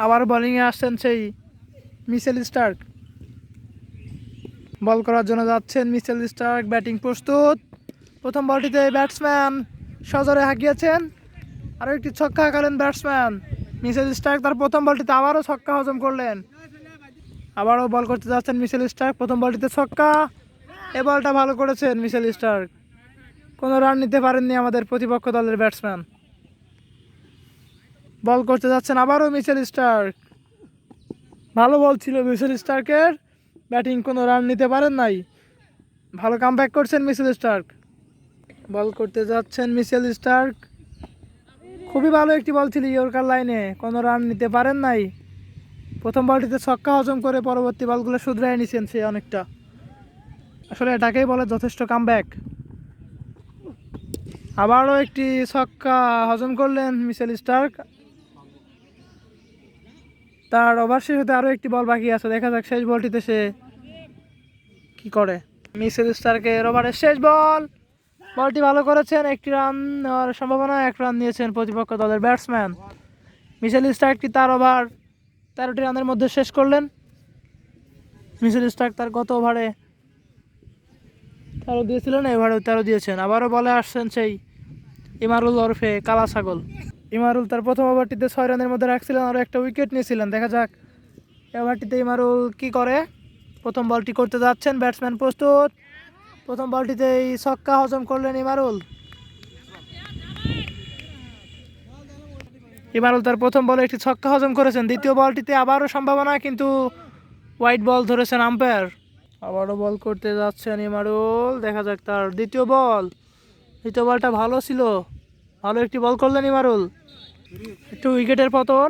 আবার বোলিংয়ে আসছেন সেই মিচেল স্টার্ক। বল করার জন্য যাচ্ছেন মিচেল স্টার্ক। ব্যাটিং প্রস্তুত। প্রথম বলটিতে ব্যাটসম্যান সজোরে হাঁকিয়েছেন। আরও একটি ছক্কা হাঁকালেন ব্যাটসম্যান মিচেল স্টার্ক। তার প্রথম বলটিতে আবারও ছক্কা হজম করলেন। আবারও বল করতে যাচ্ছেন মিচেল স্টার্ক। প্রথম বলটিতে ছক্কা। এ বলটা ভালো করেছেন মিচেল স্টার্ক। কোনো রান নিতে পারেননি আমাদের প্রতিপক্ষ দলের ব্যাটসম্যান। বল করতে যাচ্ছেন আবারও মিচেল স্টার্ক। ভালো বল ছিল মিচেল স্টার্কের। ব্যাটিং কোনো রান নিতে পারেন নাই। ভালো কামব্যাক করছেন মিচেল স্টার্ক। বল করতে যাচ্ছেন মিচেল স্টার্ক। খুবই ভালো একটি বল ছিল ইয়র্কার লাইনে, কোনো রান নিতে পারেন নাই। প্রথম বলটিতে ছক্কা হজম করে পরবর্তী বলগুলো শুধরাই নিছেন সে অনেকটা। আসলে এটাকেই বলে যথেষ্ট কামব্যাক। আবারও একটি ছক্কা হজম করলেন মিচেল স্টার্ক। তার ওভার শেষ হতে আরও একটি বল বাকি আছে। দেখা যাক শেষ বলটিতে সে কি করে। মিচেল স্টার্কের ওভারের শেষ বল। বলটি ভালো করেছেন। একটি রান নেওয়ার সম্ভাবনা, 1 রান নিয়েছেন প্রতিপক্ষ দলের ব্যাটসম্যান। মিচেল স্টার্কটি তার ওভার 13টি রানের মধ্যে শেষ করলেন। মিচেল স্টার্ক তার গত ওভারে 13 দিয়েছিলেন, এবারেও 13 দিয়েছেন। আবারও বলে আসছেন সেই ইমারুল ওরফে কালা ছাগল। ইমারুল তার প্রথম ওভারটিতে 6 রানের মধ্যে রাখছিলেন, আরও একটা উইকেট নিয়েছিলেন। দেখা যাক এই ওভারটিতে ইমারুল কি করে। প্রথম বলটি করতে যাচ্ছেন, ব্যাটসম্যান প্রস্তুত। প্রথম বলটিতেই ছক্কা হজম করলেন ইমারুল। ইমারুল তার প্রথম বলে একটি ছক্কা হজম করেছেন। দ্বিতীয় বলটিতে আবারও সম্ভাবনা, কিন্তু হোয়াইট বল ধরেছেন আম্পায়ার। আবারও বল করতে যাচ্ছেন ইমারুল। দেখা যাক তার দ্বিতীয় বল। দ্বিতীয় বলটা ভালো ছিল, ভালো একটি বল করলেন ইমারুল। একটু উইকেটের পতন,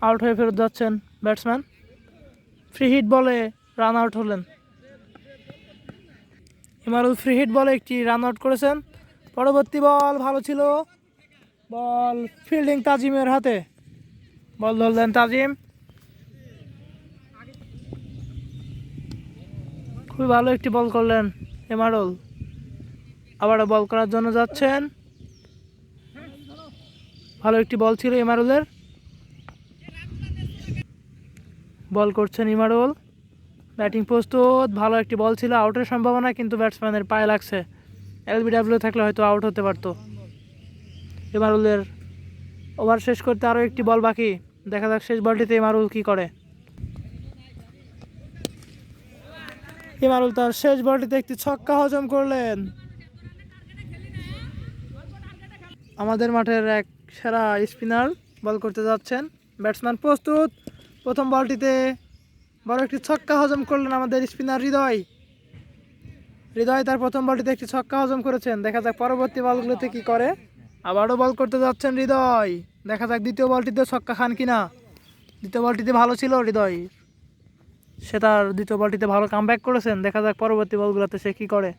আউট হয়ে ফেরত যাচ্ছেন ব্যাটসম্যান। ফ্রি হিট বলে রান আউট হলেন ইমারুল। ফ্রি হিট বলে একটি রান আউট করেছেন। পরবর্তী বল ভালো ছিল, বল ফিল্ডিং তাজিমের হাতে। বল ধরলেন তাজিম। খুবই ভালো একটি বল করলেন ইমারুল। আবারও বল করার জন্য যাচ্ছেন। ভালো একটি বল ছিল ইমারুলের। বল করছেন ইমারুল। ব্যাটিং প্রস্তুত। ভালো একটি বল ছিল, আউটের সম্ভাবনা, কিন্তু ব্যাটসম্যানের পায়ে লাগছে। এলবিডব্লিউ থাকলে হয়তো আউট হতে পারত। ইমারুলের ওভার শেষ করতে আরও একটি বল বাকি। দেখা যাক শেষ বলটিতে ইমারুল কি করে। ইমারুল তার শেষ বলটিতে একটি ছক্কা হজম করলেন। আমাদের মাঠের এক সেরা স্পিনার বল করতে যাচ্ছেন। ব্যাটসম্যান প্রস্তুত। প্রথম বলটিতে বড় একটি ছক্কা হজম করলেন আমাদের স্পিনার হৃদয়। হৃদয় তার প্রথম বলটিতে একটি ছক্কা হজম করেছেন। দেখা যাক পরবর্তী বলগুলোতে কি করে। আবারও বল করতে যাচ্ছেন হৃদয়। দেখা যাক দ্বিতীয় বলটিতে ছক্কা খান কিনা। দ্বিতীয় বলটিতে ভালো ছিল হৃদয়, সে তার দ্বিতীয় বলটিতে ভালো কামব্যাক করেছেন। দেখা যাক পরবর্তী বলগুলোতে সে কি করে।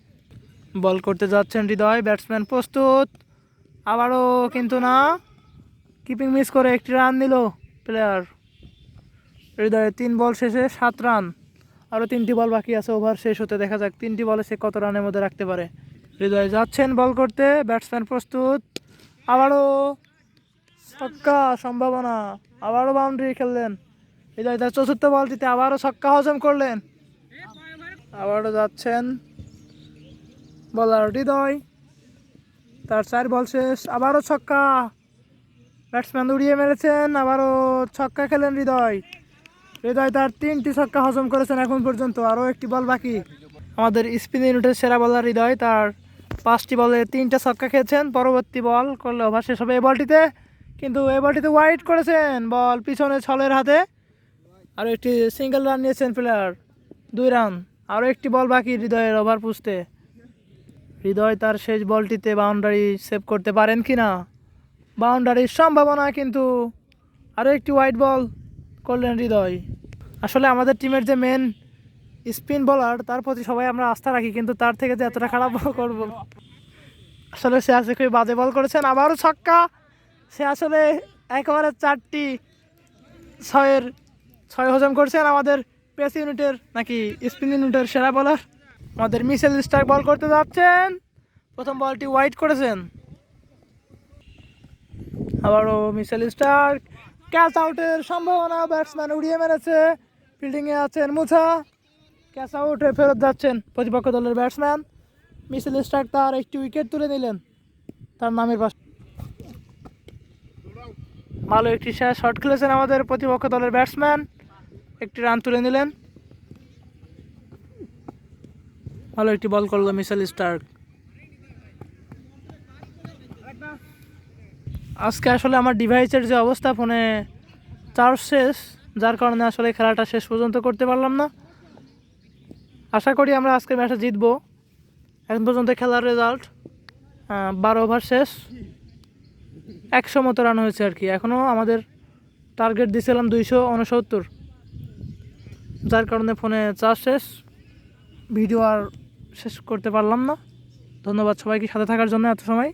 বল করতে যাচ্ছেন হৃদয়। ব্যাটসম্যান প্রস্তুত। আবারও কিন্তু না, কিপিং মিস করে একটি রান নিল প্লেয়ার। হৃদয়ে 3 বল শেষে 7 রান। আরও 3টি বল বাকি আছে ওভার শেষ হতে। দেখা যাক 3টি বলে সে কত রানের মধ্যে রাখতে পারে। হৃদয় যাচ্ছেন বল করতে। ব্যাটসম্যান প্রস্তুত। আবারও ছক্কা সম্ভাবনা, আবারও বাউন্ডারি খেললেন হৃদয়। তার চতুর্থ বলটিতে আবারও ছক্কা হজম করলেন। আবারও যাচ্ছেন বলার হৃদয়। তার 4 বল শেষ। আবারও ছক্কা, ব্যাটসম্যান উড়িয়ে মেরেছেন। আবারও ছক্কা খেলেন হৃদয়। হৃদয় তার 3টি ছক্কা হজম করেছেন এখন পর্যন্ত, আরও একটি বল বাকি। আমাদের স্পিন ইউনিটের সেরা বলার হৃদয়, তার 5টি বলে 3টা ছক্কা খেয়েছেন। পরবর্তী বল করলে ওভার শেষ হবে এই বলটিতে, কিন্তু এই বলটিতে ওয়াইড করেছেন। বল পিছনে ছলের হাতে। আরও একটি সিঙ্গেল রান নিয়েছেন প্লেয়ার, 2 রান। আরও একটি বল বাকি হৃদয়ের ওভার পুষতে। হৃদয় তার শেষ বলটিতে বাউন্ডারি সেভ করতে পারেন কি না। বাউন্ডারির সম্ভাবনা, কিন্তু আরও একটি ওয়াইড বল করলেন হৃদয়। আসলে আমাদের টিমের যে মেন স্পিন বলার, তার প্রতি সবাই আমরা আস্থা রাখি, কিন্তু তার থেকে যে এতটা খারাপ করব আসলে সে আজকে খুবই বাজে বল করেছেন, আবারও ছক্কা। সে আসলে একেবারে 4টি ছয় হজম করছেন আমাদের পেস ইউনিটের নাকি স্পিন ইউনিটের সেরা বলার। আমাদের মিচেল স্টার্ক বল করতে যাচ্ছেন, প্রথম বলটি ওয়াইড করেছেন। আবারও মিচেল স্টার্ক, ক্যাচ আউটের সম্ভাবনা, ব্যাটসম্যান উড়িয়ে মেরেছে, ফিল্ডিংয়ে আছেন মুছা, ক্যাচ আউট হয়ে ফেরত যাচ্ছেন প্রতিপক্ষ দলের ব্যাটসম্যান। মিচেল স্টার্ক তার একটি উইকেট তুলে নিলেন তার নামের পাশে। ভালো একটি শেষ শট খেলেছেন আমাদের প্রতিপক্ষ দলের ব্যাটসম্যান, একটি রান তুলে নিলেন। ভালো একটি বল করলো মিচেল স্টার্ক। আজকে আসলে আমার ডিভাইসের যে অবস্থা, ফোনে চার্জ শেষ, যার কারণে আসলে খেলাটা শেষ পর্যন্ত করতে পারলাম না। আশা করি আমরা আজকের ম্যাচটা জিতবো। এখন পর্যন্ত খেলার রেজাল্ট 12 ওভার শেষ, 100 মতো রান হয়েছে আর কি। এখনও আমাদের টার্গেট দিয়েছিলাম 269, যার কারণে ফোনে চার্জ শেষ, ভিডিও আর শেষ করতে পারলাম না। ধন্যবাদ সবাইকে সাথে থাকার জন্য এত সময়।